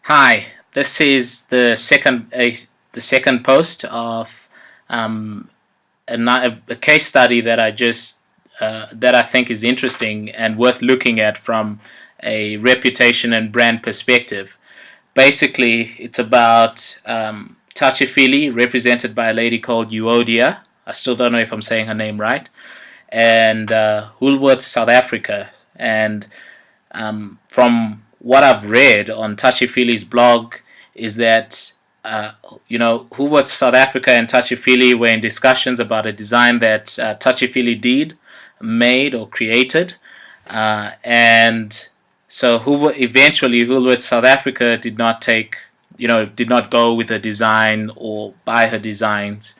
Hi, this is the second post of um, a case study that I think is interesting and worth looking at from a reputation and brand perspective. Basically, it's about Touchee Feelee, represented by a lady called Euodia. I still don't know if I'm saying her name right, and Woolworths, South Africa. And from what I've read on Touchee Feelee's blog, is that Woolworths South Africa and Touchee Feelee were in discussions about a design that Touchee Feelee made or created, and so eventually Woolworths South Africa did not go with her design or buy her designs,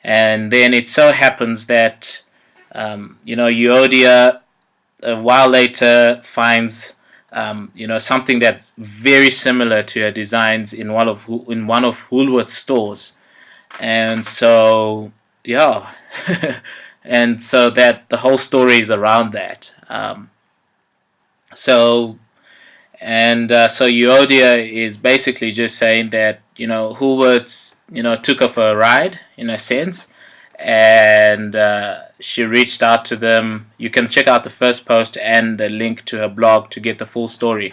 and then it so happens that Euodia a while later finds something that's very similar to her designs in one of Woolworths stores, and so yeah, and so that the whole story is around that. So so Euodia is basically just saying that Woolworths took her for a ride in a sense, and she reached out to them. You can check out the first post and the link to her blog to get the full story.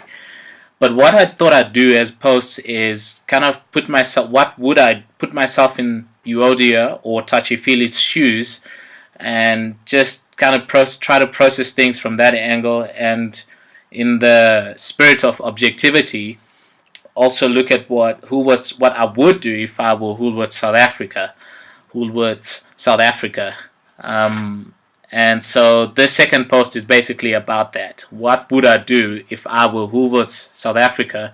But what I thought I'd do as posts is kind of put myself. What would I put myself in Euodia or Touchy Feely's shoes, and just kind of try to process things from that angle, and in the spirit of objectivity, also look at what I would do if I were Woolworths South Africa. And so this second post is basically about that. What would I do if I were Woolworths South Africa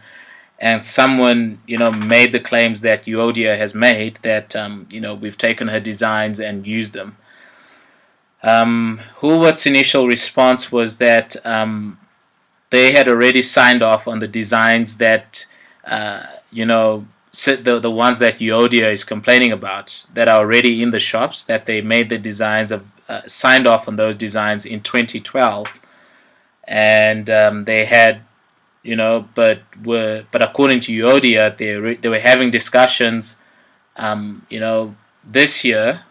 and someone made the claims that Euodia has made, that we've taken her designs and used them. Woolworths' initial response was that they had already signed off on the designs that the ones that Euodia is complaining about, that are already in the shops, that they made the designs of signed off on those designs in 2012, and they had but according to Euodia, they were having discussions this year,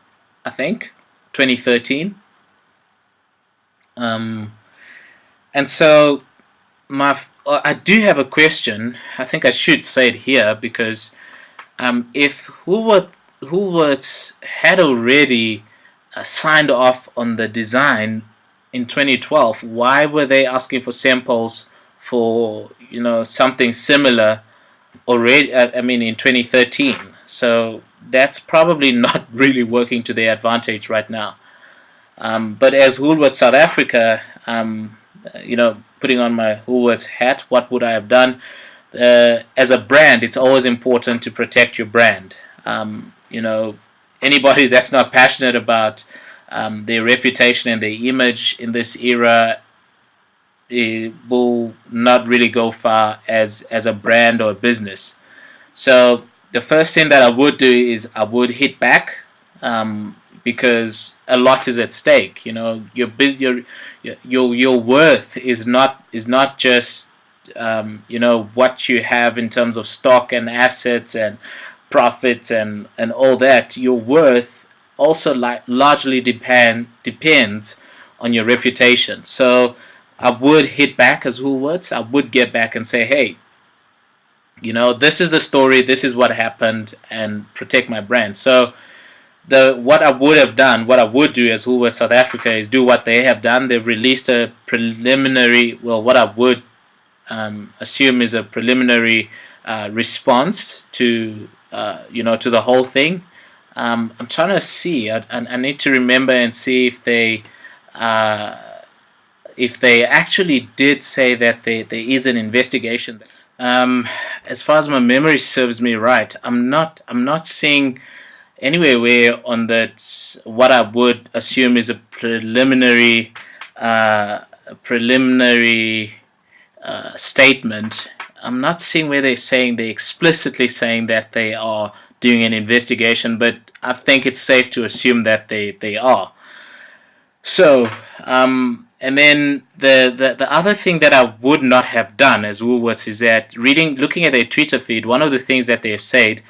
I think 2013, and so I do have a question. I think I should say it here, because if Woolworths had already signed off on the design in 2012, why were they asking for samples for something similar already? I mean, in 2013. So that's probably not really working to their advantage right now. But as Woolworths South Africa, putting on my Woolworths hat, what would I have done? As a brand, it's always important to protect your brand. Anybody that's not passionate about their reputation and their image in this era, it will not really go far as a brand or a business. So the first thing that I would do is I would hit back, because a lot is at stake. Your worth is not just what you have in terms of stock and assets and profits and all that. Your worth also largely depends on your reputation. So I would hit back as Woolworths. I would get back and say, hey, this is the story, this is what happened, and protect my brand. So what I would do as Woolworths South Africa is do what they have done. They've released a preliminary, what I would assume is a preliminary response to the whole thing. I'm trying to see. I need to remember and see if they actually did say that there is an investigation. As far as my memory serves me right, I'm not seeing anywhere where on that what I would assume is a preliminary statement. I'm not seeing where they're explicitly saying that they are doing an investigation, but I think it's safe to assume that they are. So And then the other thing that I would not have done as Woolworths is that looking at their Twitter feed, one of the things that they have said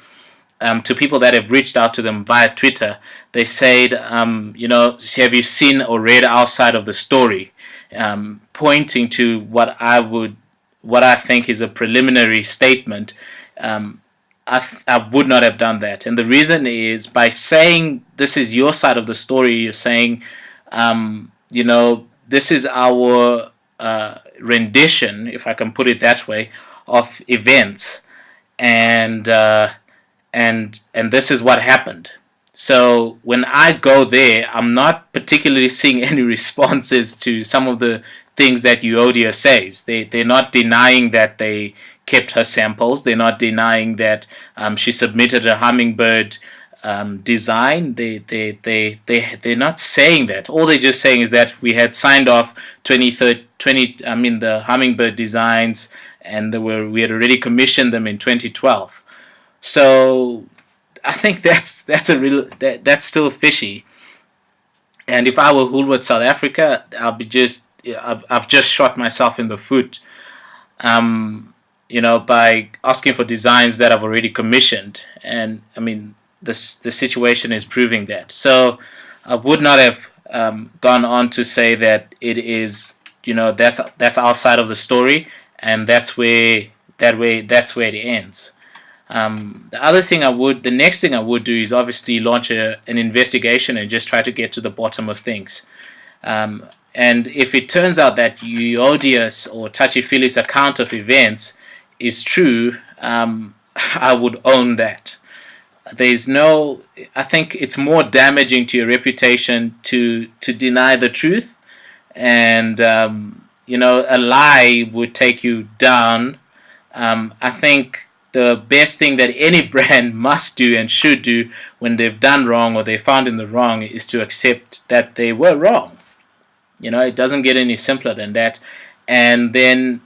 to people that have reached out to them via Twitter, they said, have you seen or read our side of the story? Pointing to what I think is a preliminary statement. I would not have done that, and the reason is by saying this is your side of the story, you're saying, this is our rendition, if I can put it that way, of events, and this is what happened. So when I go there, I'm not particularly seeing any responses to some of the things that Euodia says. They're not denying that they kept her samples. They're not denying that she submitted a hummingbird design. They're not saying that. All they're just saying is that we had signed off the hummingbird designs, and we had already commissioned them in 2012. So I think that's still fishy. And if I were Woolworths South Africa, I've just shot myself in the foot, by asking for designs that I've already commissioned. And I mean, the situation is proving that. So I would not have gone on to say that it is, that's our side of the story, and that's where it ends. The next thing I would do is obviously launch an investigation and just try to get to the bottom of things. And if it turns out that Euodia's or Touchee Feelee's account of events is true, I would own that. I think it's more damaging to your reputation to deny the truth, and a lie would take you down. I think the best thing that any brand must do and should do when they've done wrong or they're found in the wrong is to accept that they were wrong. It doesn't get any simpler than that. And then,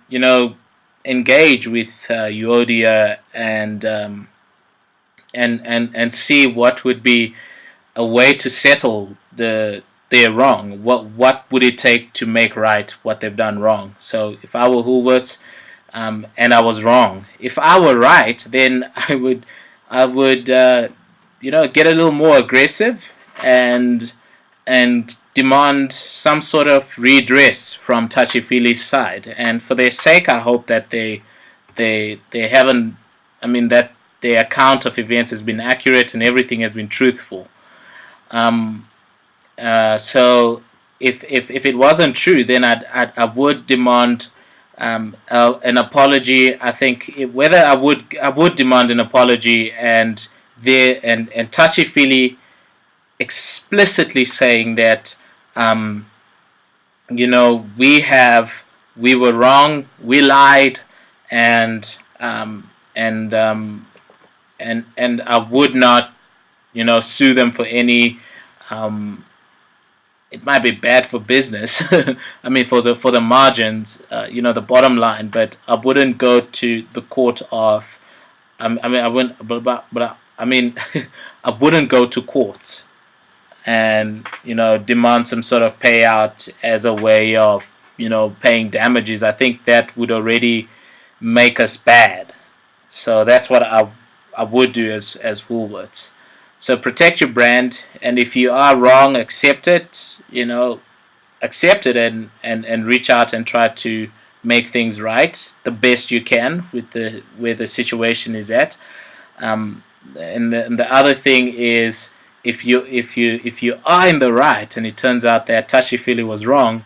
engage with Euodia and see what would be a way to settle their wrong. What would it take to make right what they've done wrong? So if I were Woolworths, and I was wrong. If I were right, then I would get a little more aggressive and demand some sort of redress from Touchee Feelee's side. And for their sake, I hope that they haven't. That their account of events has been accurate and everything has been truthful. So if it wasn't true, then I would demand an apology. I think whether I would demand an apology and Touchee Feelee explicitly saying that we were wrong, we lied, and I would not sue them for any. It might be bad for business. For the margins, the bottom line. But I wouldn't go to the court of. I wouldn't. But I wouldn't go to court and demand some sort of payout as a way of paying damages. I think that would already make us bad. So that's what I would do as Woolworths. So protect your brand, and if you are wrong, accept it. Accept it and reach out and try to make things right the best you can with where the situation is at. And the other thing is, if you are in the right and it turns out that Touchee Feelee was wrong,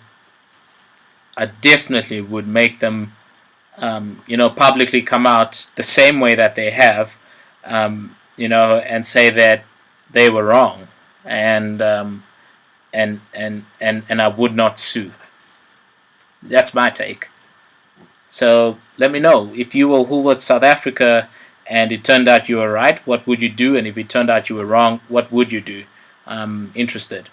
I definitely would make them publicly come out the same way that they have. And say that they were wrong, and I would not sue. That's my take. So let me know if you were Woolworths South Africa and it turned out you were right. What would you do? And if it turned out you were wrong, what would you do? I'm interested.